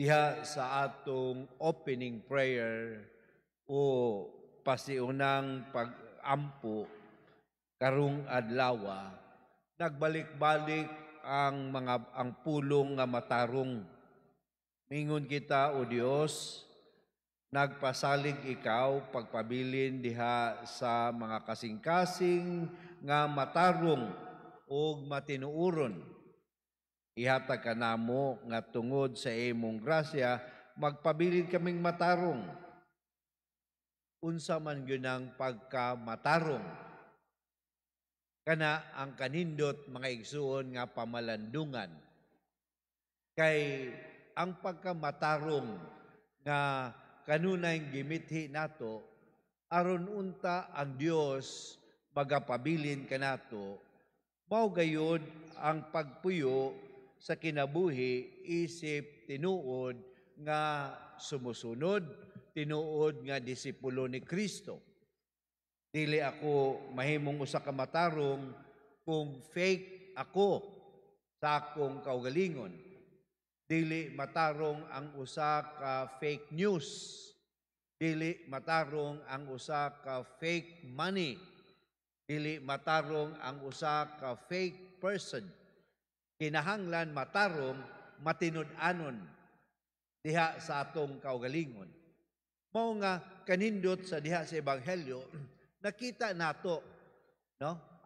Diha sa atong opening prayer o pasiunang pag-ampo karong adlaw, nagbalik-balik ang pulong nga matarong. Mingon kita, O Dios, nagpasalig ikaw pagpabilin diha sa mga kasing-kasing nga matarong o matinuuron. Ihatag ka namo nga tungod sa imong grasya, magpabilin kaming matarong. Unsa man gyud ang pagkamatarong. Kana ang kanindot mga igsuon nga pamalandungan. Kay ang pagkamatarong nga kanunay gimithi nato, aron unta ang Dios magapabilin kanato, mao gayud ang pagpuyo sa kinabuhi isip tinuod nga sumusunod, tinuod nga disipulo ni Kristo. Dili ako mahimong usa ka matarong kung fake ako sa akong kaugalingon. Dili matarong ang usa ka fake news. Dili matarong ang usa ka fake money. Dili matarong ang usa ka fake person. Kinahanglan matarong matinud-anon diha sa atong kaugalingon. Mao nga kanindot sa diha sa ebanghelyo, nakita nato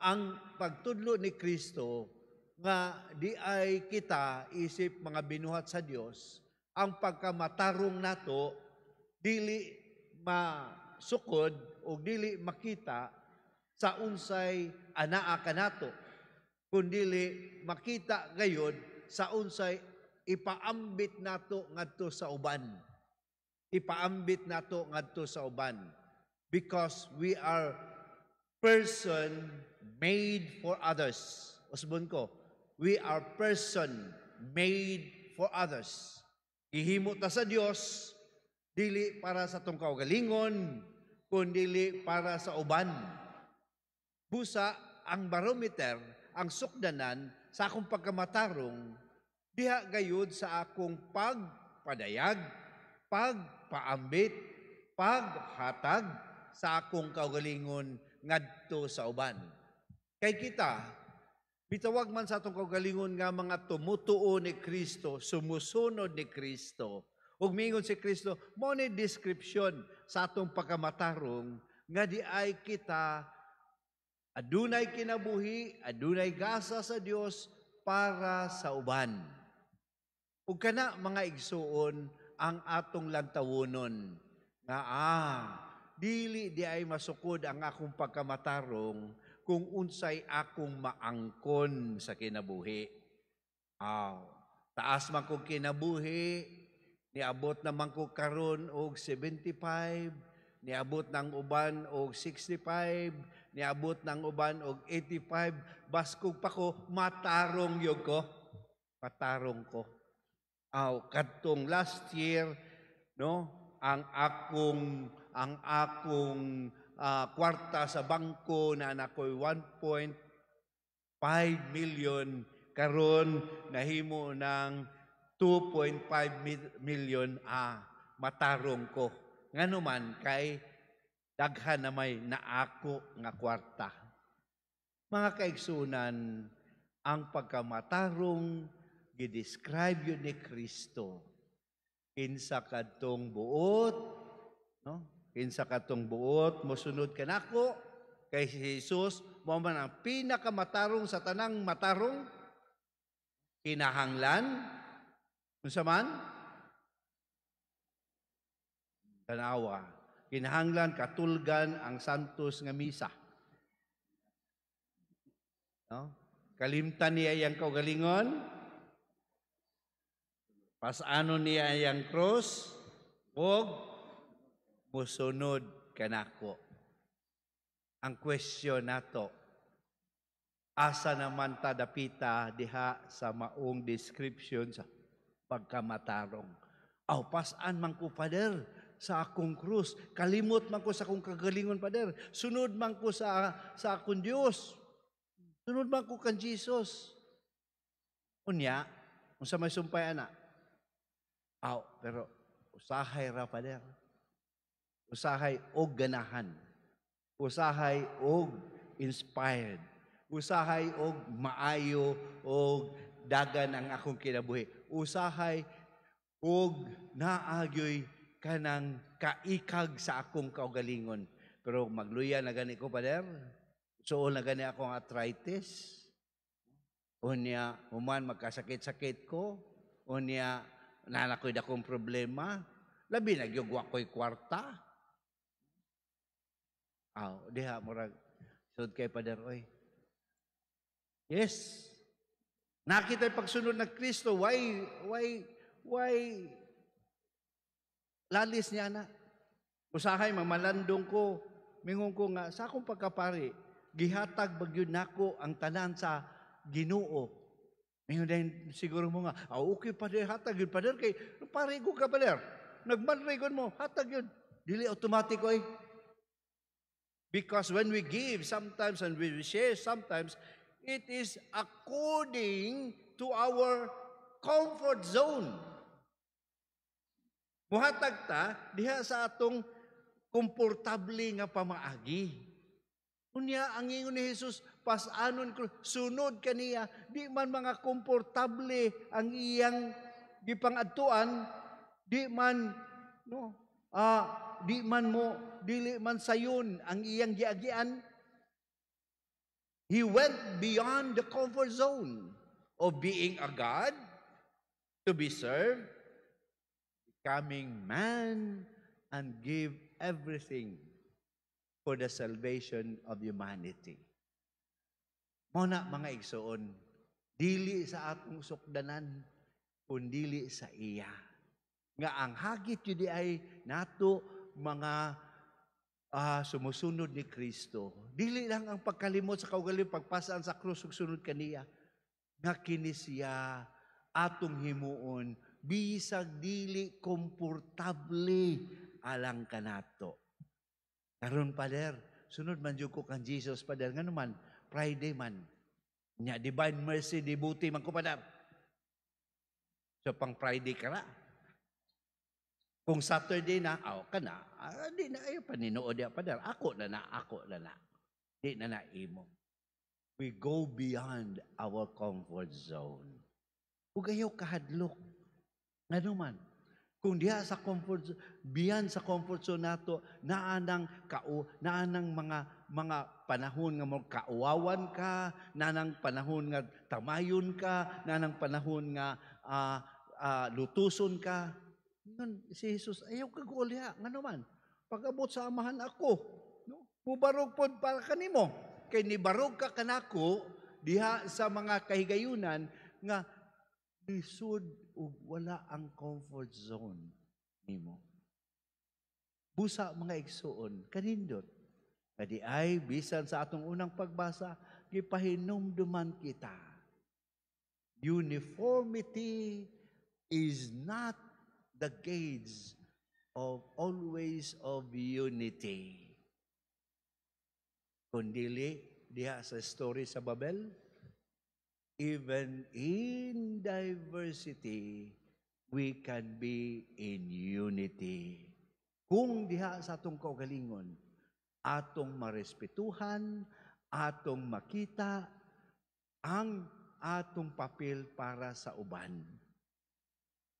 ang pagtudlo ni Kristo nga di ay kita isip mga binuhat sa Dios, ang pagkamatarong nato dili masukod o dili makita sa unsay anaa kanato, kundili makita gayud sa unsay ipaambit nato ngadto sa uban. Ipaambit nato ngadto sa uban. Because we are person made for others. Usbon ko, we are person made for others. Gihimo ta sa Dios, dili para sa tong kaugalingon, kundi para sa uban. Busa ang barometer, ang sukdanan sa akong pagkamatarong, diha gayud sa akong pagpadayag, pagpaambit, paghatag sa akong kaugalingon ngadto sa uban. Kay kita, bitawag man sa atong kaugalingon nga mga tumutuo ni Kristo, sumusunod ni Kristo, ug mingon si Kristo, mo ni description sa atong pagkamatarong nga di ay kita adunay kinabuhi, adunay gasa sa Dios para sa uban. Ug kana mga igsuon ang atong lantawonon nga dili di ay masukod ang akong pagkamatarong kung unsay akong maangkon sa kinabuhi. Taas man ko kinabuhi, niabot naman ko karon og 75, niabot ng uban og 65, niabot ng uban og 85, baskog pa ko, matarong yun ko. Matarong ko. Kadtong last year, ang akong kwarta sa bangko na ako'y 1.5 million, karon nahimo ng 2.5 million. Matarong ko. Ngano man kay daghan na may naako nga kwarta. Mga kaigsunan, ang pagkamatarong gidescribe yun ni Kristo. Kinsa kadtong buot, kinsa kadtong buot, mosunod kanako kay si Jesus, mo man ang pinakamatarong sa tanang matarong, kinahanglan, unsa man? Tanawa, kinahanglan katulgan ang santos nga misa. Kalimtan niya yang kaugalingon, pasano niya yang cross, og musunod kanako. Ang question nato, asa naman ta dapita diha sa maong description sa pagkamatarong? Pasaan man ko, Pader, sa akong krus. Kalimot man ko sa akong kagalingon, Pader. Sunod man ko sa akong Dios. Sunod man ko kan Jesus. Unya, unsa may sumpay ana? Pero usahay ra pader. Usahay og ganahan. Usahay og inspired. Usahay og maayo og dagan ang akong kinabuhi. Usahay og naagyoy kanang kaikag sa akong kaugalingon. Pero magluya na gani ko pader. So na gani akong arthritis. Unya human magkasakit-sakit ko. Unya nanakoy dakong problema. Labi nagyugwa ko'y kwarta. Diha murag sud kay pader oy. Yes. Nakita pagsunod ng Kristo, why lalis niya na. Usahay mamalandong ko, mingon ko nga sa akong pagkapari, gihatag bagyud nako ang tanan sa Ginoo. Mingon din siguro mo nga, okay pader hatag yun pader kay pare ko ka pader. Nagmanrigon mo, hatag yun. Dili automatic oy. Because when we give sometimes and we share sometimes, it is according to our comfort zone. Muhatag ta diha sa atong komportable nga pamaagi. Unya ang ingon ni Jesus, pasanon ko sunod kaniya, di man mga komportable ang iyang gipangadtuan, di man dili man sayon ang iyang giagian. He went beyond the comfort zone of being a God to be served, becoming man, and give everything for the salvation of humanity. Muna mga igsoon, dili sa atong sukdanan, kundili sa iya. Nga ang hagit yun ay nato mga sumusunod ni Kristo. Dili lang ang pagkalimot sa kaugaling pagpasaan sa krus ug sunod kaniya. Nga kini siya atong himuon bisag dili komportable alang kanato. Karon pader, sunod man jud ko kang Jesus pader nganuman Friday man. Nya divine mercy dibuti man ko pader. So pang Friday kara. Kung Saturday na, kana, di na ayo paninood ya pader. Ako na. Di na imo. We go beyond our comfort zone. Ug ayaw kahadlok. Ngano man, kung diha sa comfort zone, beyond sa comfort zone nato, naanang mga panahon nga mo kauwawan ka, naanang panahon nga tamayon ka, naanang panahon nga lutuson ka. Si Jesus, ayaw kagulya. Nga naman, pag-abot sa amahan ako, mubarog po para kanimo. Kay nibarog ka kanako, diha sa mga kahigayunan, nga lisod ug wala ang comfort zone nimo. Busa mga igsuon, kanindot. Kadi ay, bisan sa atong unang pagbasa, gipahinumduman kita. Uniformity is not the gauge of always of unity. Kundili diha sa story sa Babel, even in diversity, we can be in unity. Kung diha sa atong kaugalingon, atong marespetuhan, atong makita ang atong papel para sa uban.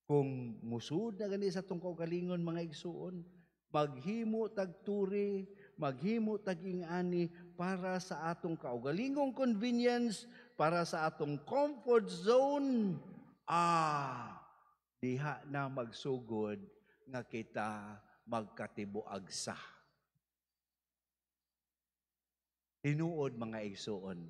Kung musud na gani sa itong kaugalingon mga igsuon, maghimo tagturi, maghimo tagingani para sa atong kaugalingong convenience, para sa atong comfort zone, diha na magsugod nga kita magkatibuagsa. Tinuod mga igsuon,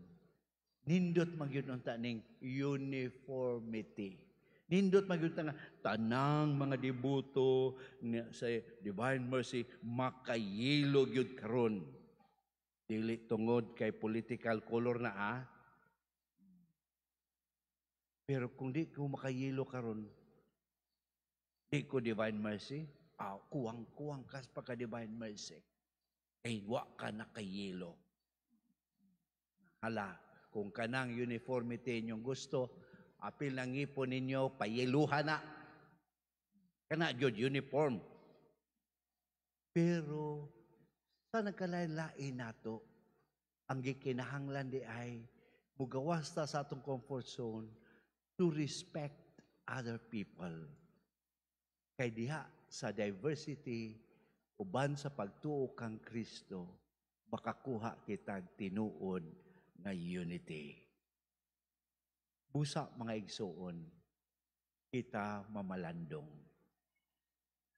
nindot magyud unta ning uniformity. Nindot magyud nga tanang mga debuto sa Divine Mercy makayilo gyud karon. Dili tungod kay political color na Pero kung di ko makayilo karon, di ko Divine Mercy, kuwang-kuwang kas pa ka Divine Mercy. Kay wa ka nakayilo. Hala, kung kanang uniformity inyong gusto, apil ng ipon ninyo, payiluhan na. kana gyud uniform. Pero sa nagkalain-lain nato, ang gikinahanglan di ay mugawas ta sa atong comfort zone to respect other people. Kay diha sa diversity uban sa pagtuo kang Kristo, makakuha kitag tinuod nga unity. Busa mga igsoon, kita mamalandong.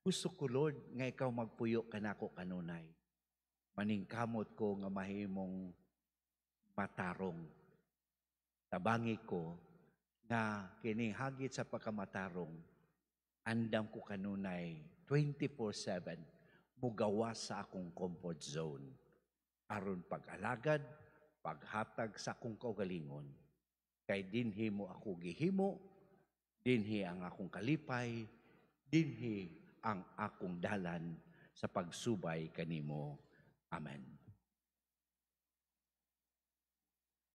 Gusto ko, Lord, nga ikaw magpuyo kanako kanunay. Maningkamot ko nga mahimong matarong. Tabangi ko na kining hagit sa pagkamatarong, andam ko kanunay 24/7 mugawas sa akong comfort zone. Aron pag-alagad, paghatag sa akong kaugalingon. Kay dinhi mo ako gihimo, dinhi ang akong kalipay, dinhi ang akong dalan sa pagsubay kanimo. Amen.